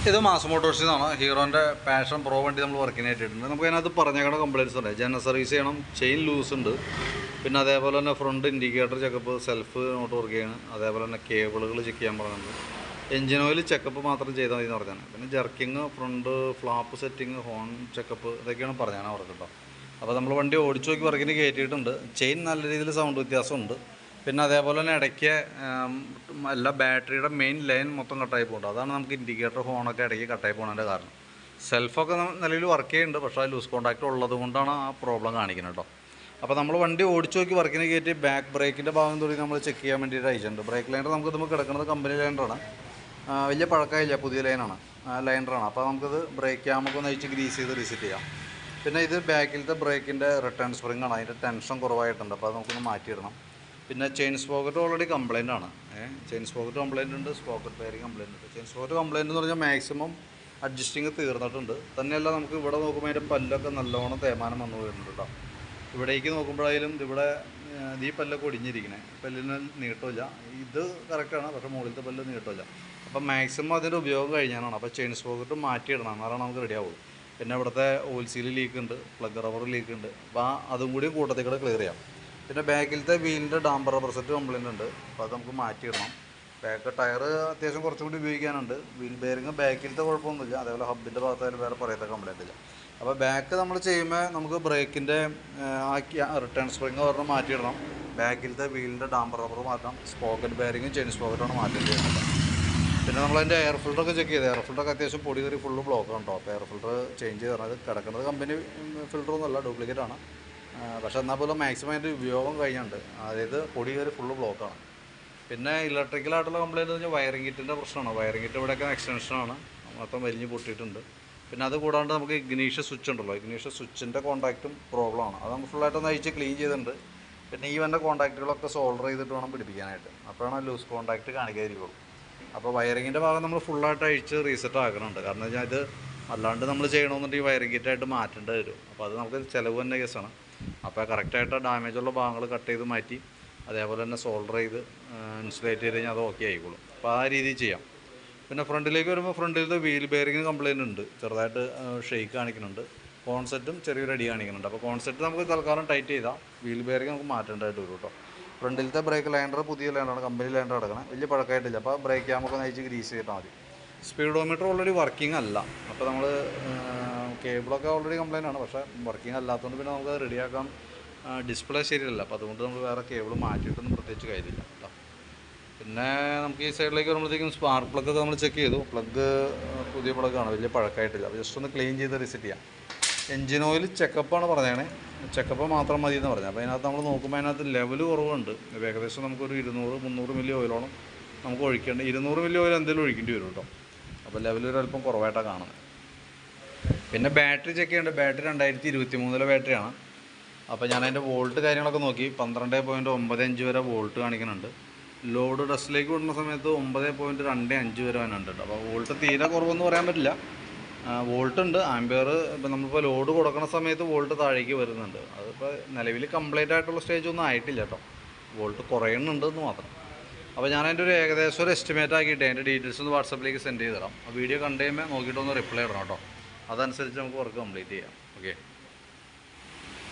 ഇത് മാസ് മോട്ടോഴ്സിൽ നിന്നാണ് ഹീറോൻ്റെ passion pro വണ്ടി നമ്മൾ വർക്കിന് ആയിട്ടുണ്ട്. നമുക്ക് അതിനകത്ത് പറഞ്ഞേക്കണ കംപ്ലയിൻറ്റ്സ് ഉണ്ട്. ജനറൽ സർവീസ് ചെയ്യണം, ചെയിൻ ലൂസ് ഉണ്ട്, പിന്നെ അതേപോലെ തന്നെ front indicator checkup, self not work ചെയ്യണം, അതേപോലെ തന്നെ കേബിളുകൾ ചെക്ക് ചെയ്യാൻ പറഞ്ഞിട്ടുണ്ട്. എഞ്ചിൻ ഓയിൽ ചെക്കപ്പ് മാത്രം ചെയ്താൽ മതി എന്ന് പറഞ്ഞാൽ, പിന്നെ jerking, front flap setting, horn checkup ഇതൊക്കെയാണ് പറഞ്ഞാൽ അവർക്ക് കേട്ടോ. അപ്പോൾ നമ്മൾ വണ്ടി ഓടിച്ചു നോക്കി വർക്കിന് കയറ്റിയിട്ടുണ്ട്. ചെയിൻ നല്ല രീതിയിൽ സൗണ്ട് വ്യത്യാസമുണ്ട്. പിന്നെ അതേപോലെ തന്നെ ഇടയ്ക്ക് എല്ലാ ബാറ്ററിയുടെ മെയിൻ ലൈൻ മൊത്തം കട്ടായി പോകുന്നുണ്ട്. അതാണ് നമുക്ക് ഇൻഡിക്കേറ്റർ ഹോണൊക്കെ ഇടയ്ക്ക് കട്ടായി പോകുന്നതിൻ്റെ കാരണം. സെൽഫൊക്കെ നിലവിൽ വർക്ക് ചെയ്യുന്നുണ്ട്, പക്ഷേ ആ ലൂസ് കോൺടാക്റ്റ് ഉള്ളത് കൊണ്ടാണ് ആ പ്രോബ്ലം കാണിക്കുന്നത് കേട്ടോ. അപ്പോൾ നമ്മൾ വണ്ടി ഓടിച്ചു നോക്കി വർക്കിന് കയറ്റി ബാക്ക് ബ്രേക്കിൻ്റെ ഭാഗം തുടങ്ങി നമ്മൾ ചെക്ക് ചെയ്യാൻ വേണ്ടിയിട്ട് അയച്ചിട്ടുണ്ട്. ബ്രേക്ക് ലൈനർ നമുക്ക് കിടക്കുന്നത് കമ്പനി ലൈനറാണ്, വലിയ പഴക്കമില്ല, പുതിയ ലൈനാണ്, ലൈനറാണ്. അപ്പോൾ നമുക്കത് ബ്രേക്ക് ക്യാമൊക്കെ ഒന്ന് അയച്ച് ഗ്രീസ് ചെയ്ത് റീസെറ്റ് ചെയ്യാം. പിന്നെ ഇത് ബാക്കിലത്തെ ബ്രേക്കിൻ്റെ റിട്ടേൺ സ്പ്രിംഗ് ആണ്, അതിൻ്റെ ടെൻഷൻ കുറവായിട്ടുണ്ട്, അപ്പോൾ അത് നമുക്കൊന്ന് മാറ്റിയിടണം. പിന്നെ ചെയിൻ സ്പോക്കറ്റ് ഓൾറെഡി കംപ്ലൈൻ്റ് ആണ്. ചെയിൻ സ്പോക്കറ്റ് കംപ്ലൈൻ്റ് ഉണ്ട്, സ്പോക്കറ്റ് ബെയറിംഗ് കംപ്ലൈൻ്റ് ഉണ്ട്. ചെയിൻ സ്പോക്കറ്റ് കംപ്ലൈൻ്റ് എന്ന് പറഞ്ഞാൽ മാക്സിമം അഡ്ജസ്റ്റിങ് തീർന്നിട്ടുണ്ട്. തന്നെയല്ല നമുക്ക് ഇവിടെ നോക്കുമ്പോൾ അതിൻ്റെ പല്ലൊക്കെ നല്ലോണം തേമാനം വന്നു വരുന്നുണ്ട് കേട്ടോ. ഇവിടേക്ക് നോക്കുമ്പോഴായാലും ഇവിടെ ഈ പല്ലൊക്കെ ഒടിഞ്ഞിരിക്കണേ, പല്ലിന് നീട്ടമില്ല. ഇത് കറക്റ്റാണ്, പക്ഷേ മുകളിലത്തെ പല്ല് നീട്ടമില്ല. അപ്പം മാക്സിമം അതിൻ്റെ ഉപയോഗം കഴിഞ്ഞാണ്. അപ്പോൾ ചെയിൻ സ്പോക്കറ്റ് മാറ്റിയിടണം, എന്നാലാണ് നമുക്ക് റെഡി ആവുള്ളൂ. പിന്നെ ഇവിടുത്തെ ഓയിൽ സീൽ ലീക്ക് ഉണ്ട്, പ്ലഗ് റബ്ബർ ലീക്ക് ഉണ്ട്. അപ്പോൾ അതും കൂടി കൂട്ടത്തിൽ കൂടെ ക്ലിയർ ചെയ്യാം. പിന്നെ ബാക്കിലത്തെ വീലിൻ്റെ ഡാമ്പർ റബ്ബർ സെറ്റ് കംപ്ലൈൻ്റ് ഉണ്ട്, അപ്പോൾ അത് നമുക്ക് മാറ്റിയിടണം. ബാക്ക് ടയർ അത്യാവശ്യം കുറച്ചും കൂടി ഉപയോഗിക്കാനുണ്ട്. വീൽ ബെയറിങ് ബാക്കിലത്തെ കുഴപ്പമൊന്നുമില്ല, അതേപോലെ ഹബിൻ്റെ ഭാഗത്തായാലും വേറെ പറയത്ത കംപ്ലൈൻ്റ് ഇല്ല. അപ്പോൾ ബാക്ക് നമ്മൾ ചെയ്യുമ്പോൾ നമുക്ക് ബ്രേക്കിൻ്റെ റിട്ടേൺ സ്പ്രിങ് പറഞ്ഞ് മാറ്റിയിടണം, ബാക്കിലത്തെ വീലിൻ്റെ ഡാമ്പർ റബ്ബർ മാറ്റണം, സ്പോക്കറ്റ് ബെയറിങ്ങും ചെയിൻ സ്പോക്കറ്റാണ് മാറ്റേണ്ടത്. പിന്നെ നമ്മളതിൻ്റെ എയർ ഫിൽറ്ററൊക്കെ ചെക്ക് ചെയ്ത്, എയർ ഫിൽറ്ററൊക്കെ അത്യാവശ്യം പൊടി കയറി ഫുള്ള് ബ്ലോക്കാണ് കേട്ടോ. അപ്പോൾ എയർ ഫിൽറ്റർ ചേഞ്ച് ചെയ്ത് തരണം. അത് കിടക്കുന്നത് കമ്പനി ഫിൽറ്ററൊന്നുമല്ല, ഡ്യൂപ്ലിക്കേറ്റാണ്. പക്ഷേ എന്നാൽ പോലും മാക്സിമം അതിൻ്റെ ഉപയോഗം കഴിഞ്ഞുണ്ട്, അതായത് പൊടി കയറി ഫുള്ള് ബ്ലോക്കാണ്. പിന്നെ ഇലക്ട്രിക്കലായിട്ടുള്ള കംപ്ലയിൻ്റ് എന്ന് വെച്ചാൽ വയറിംഗ് കിറ്റിൻ്റെ പ്രശ്നമാണ്. വയറിംഗ് കിറ്റ് ഇവിടെയൊക്കെ എക്സ്റ്റൻഷനാണ്, മൊത്തം വലിഞ്ഞ് പൊട്ടിയിട്ടുണ്ട്. പിന്നെ അത് കൂടാണ്ട് നമുക്ക് ഇഗ്നീഷ്യസ് സ്വിച്ച് ഉണ്ടല്ലോ, ഇഗ്നീഷ്യസ് സ്വിച്ചിൻ്റെ കോൺടാക്റ്റും പ്രോബ്ലമാണ്. അത് നമുക്ക് ഫുള്ളായിട്ടൊന്ന് അയച്ച് ക്ലീൻ ചെയ്തിട്ടുണ്ട്. പിന്നെ ഈ വന്ന കോൺടാക്റ്റുകളൊക്കെ സോൾഡർ ചെയ്തിട്ട് വേണം പിടിപ്പിക്കാനായിട്ട്, അപ്പോഴാണ് ലൂസ് കോൺടാക്റ്റ് കാണിക്കാതിരിക്കുള്ളൂ. അപ്പോൾ വയറിങ്ങിൻ്റെ ഭാഗം നമ്മൾ ഫുള്ളായിട്ട് അഴിച്ച് റീസെറ്റ് ആക്കുന്നുണ്ട്. കാരണം വെച്ചാൽ ഇത് അല്ലാണ്ട് നമ്മൾ ചെയ്യണമെന്നുണ്ടെങ്കിൽ വയറിംഗ് കിറ്റായിട്ട് മാറ്റേണ്ടി വരും. അപ്പോൾ അത് നമുക്ക് ചിലവ് തന്നെ കേസാണ്. അപ്പോൾ കറക്റ്റായിട്ട് ഡാമേജുള്ള ഭാഗങ്ങൾ കട്ട് ചെയ്ത് മാറ്റി, അതേപോലെ തന്നെ സോൾഡർ ചെയ്ത് ഇൻസുലേറ്റ് ചെയ്ത് കഴിഞ്ഞാൽ അത് ഓക്കെ ആയിക്കോളും. അപ്പോൾ ആ രീതിയിൽ ചെയ്യാം. പിന്നെ ഫ്രണ്ടിലേക്ക് വരുമ്പോൾ ഫ്രണ്ടിലത്തെ വീൽ ബെയറിങ്ങിന് കംപ്ലയിൻ്റ് ഉണ്ട്, ചെറുതായിട്ട് ഷെയ്ക്ക് കാണിക്കുന്നുണ്ട്. കോൺസെപ്റ്റും ചെറിയൊരു അടി കാണിക്കുന്നുണ്ട്. അപ്പോൾ കോൺസെപ്റ്റ് നമുക്ക് തൽക്കാലം ടൈറ്റ് ചെയ്താൽ വീൽ ബെയറിങ് നമുക്ക് മാറ്റേണ്ടതായിട്ട് വരും കേട്ടോ. ഫ്രണ്ടിലത്തെ ബ്രേക്ക് ലൈനർ പുതിയ ലൈനറാണ്, കമ്പനി ലൈനർ അടക്കണം, വലിയ പഴക്കമായിട്ടില്ല. അപ്പോൾ ബ്രേക്ക് ക്യാമൊക്കെ നയിച്ച് ഗ്രീസ് ചെയ്താൽ മതി. സ്പീഡോമീറ്റർ ഓൾറെഡി വർക്കിംഗ് അല്ല, അപ്പോൾ നമ്മൾ കേബിളൊക്കെ ഓൾറെഡി കംപ്ലൈൻ്റ് ആണ്, പക്ഷേ വർക്കിംഗ് അല്ലാത്തതുകൊണ്ട് പിന്നെ നമുക്ക് റെഡിയാക്കാം. ഡിസ്പ്ലേ ശരിയല്ല, അപ്പോൾ അതുകൊണ്ട് നമ്മൾ വേറെ കേബിൾ മാറ്റിയിട്ടൊന്നും പ്രത്യേകിച്ച് കാര്യമില്ല കേട്ടോ. പിന്നെ നമുക്ക് ഈ സൈഡിലേക്ക് വരുമ്പോഴത്തേക്കും സ്പാർക്ക് പ്ലഗ് ഒക്കെ നമ്മൾ ചെക്ക് ചെയ്തു. പ്ലഗ് പുതിയ പ്ലഗ്ഗാണ്, വലിയ പഴക്കമായിട്ടില്ല. അപ്പോൾ ജസ്റ്റ് ഒന്ന് ക്ലീൻ ചെയ്ത് റിസെറ്റ് ചെയ്യാം. എൻജിൻ ഓയിൽ ചെക്കപ്പാണ് പറഞ്ഞേണേ, ചെക്കപ്പ് മാത്രം മതി എന്ന് പറഞ്ഞത്. അപ്പോൾ അതിനകത്ത് നമ്മൾ നോക്കുമ്പോൾ അതിനകത്ത് ലെവൽ കുറവുണ്ട്. ഏകദേശം നമുക്കൊരു 200-300 മില്ലി ഓയിലോളം നമുക്ക് ഒഴിക്കേണ്ട, 200 മില്ലി ഓയിൽ എന്തെങ്കിലും ഒഴിക്കേണ്ടി വരും കേട്ടോ. അപ്പോൾ ലെവൽ ഒരു അല്പം കുറവായിട്ടാണ് കാണുന്നത്. പിന്നെ ബാറ്ററി ചെക്ക് ചെയ്യേണ്ടത്, ബാറ്ററി 2023 ബാറ്ററിയാണ്. അപ്പോൾ ഞാൻ അതിൻ്റെ വോൾട്ട് കാര്യങ്ങളൊക്കെ നോക്കി, 12.95 വരെ വോൾട്ട് കാണിക്കുന്നുണ്ട്. ലോഡ് ടെസ്റ്റിലേക്ക് വിടുന്ന സമയത്ത് 9.25 വരെ വന്നുണ്ട്. അപ്പോൾ വോൾട്ട് തീരെ കുറവെന്ന് പറയാൻ പറ്റില്ല, വോൾട്ട് ഉണ്ട്. ആംബിയർ ഇപ്പോൾ നമ്മളിപ്പോൾ ലോഡ് കൊടുക്കുന്ന സമയത്ത് വോൾട്ട് താഴേക്ക് വരുന്നുണ്ട്. അതിപ്പോൾ നിലവിൽ കംപ്ലീറ്റ് ആയിട്ടുള്ള സ്റ്റേജ് ഒന്നും ആയിട്ടില്ല കേട്ടോ, വോൾട്ട് കുറയുന്നുണ്ട് എന്ന് മാത്രം. അപ്പോൾ ഞാൻ അതിൻ്റെ ഒരു ഏകദേശം ഒരു എസ്റ്റിമേറ്റ് ആക്കിയിട്ട് അതിൻ്റെ ഡീറ്റെയിൽസ് ഒന്ന് വാട്സപ്പിലേക്ക് സെൻഡ് ചെയ്ത് തരാം. ആ വീഡിയോ കണ്ടു കഴിയുമ്പോൾ നോക്കിയിട്ടൊന്ന് റിപ്ലൈ ഇടണം കേട്ടോ, അതനുസരിച്ച് നമുക്ക് വർക്ക് കംപ്ലീറ്റ് ചെയ്യാം. ഓക്കെ.